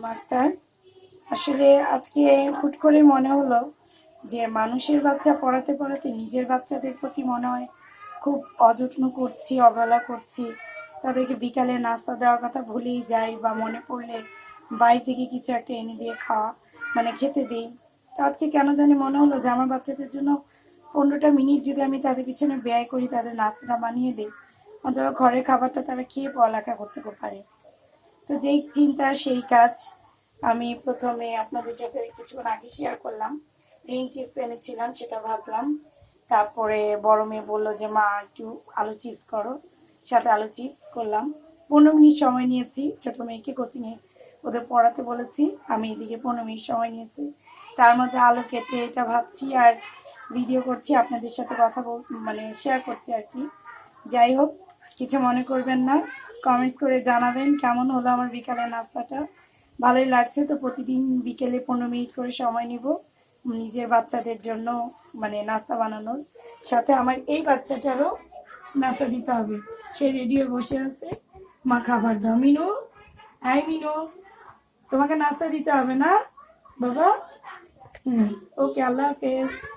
Master, আসলে আজকে হুট করে মনে হলো যে মানুষের বাচ্চা পড়াতে পড়াতে নিজের বাচ্চাদের প্রতি মনে হয় খুব অযত্ন করছি, অবহেলা করছি। তাদেরকে বিকালে নাস্তা দেওয়ার কথা ভুলেই যাই, বা মনে পড়লে বাড়ি থেকে কিছু একটা এনে দিয়ে খাওয়া মানে খেতে দিই। তো আজকে কেন জানি মনে হলো যে আমার বাচ্চাদের জন্য 15টা মিনিট যদি আমি তাদের পিছনে ব্যয় করি, তাদের নাস্তাটা বানিয়ে দিই, অথবা ঘরের খাবারটা তারা খেয়ে পড়ালেখা করতে পারে। তো যেই চিন্তা সেই কাজ। আমি প্রথমে আপনাদের সাথে কিছুক্ষণ আগে শেয়ার করলাম, গ্রিন চিপস এনেছিলাম, সেটা ভাবলাম। তারপরে বড় মেয়ে বললো যে মা একটু আলু চিপস করো, সাথে আলু চিপস করলাম। 15 মিনিট সময় নিয়েছি, ছোট মেয়েকে কোচিংয়ে ওদের পড়াতে বলেছি, আমি এদিকে 15 মিনিট সময় নিয়েছি। তার মধ্যে আলু কেটে এটা ভাবছি আর ভিডিও করছি, আপনাদের সাথে কথা মানে শেয়ার করছি আর কি। যাই হোক, কিছু মনে করবেন না, কমেন্টস করে জানাবেন কেমন হলো আমার বিকালের নাস্তাটা। ভালোই লাগছে তো, প্রতিদিন বিকেলে 15 মিনিট করে সময় নিব নিজের বাচ্চাদের জন্য, মানে নাস্তা বানানোর। সাথে আমার এই বাচ্চাটারও নাস্তা দিতে হবে, সে রেডি হয়ে বসে আছে। মা খাবার দাও। মিনু, হ্যাঁ মিনু, তোমাকে নাস্তা দিতে হবে না বাবা? হুম, ওকে, আল্লাহ হাফেজ।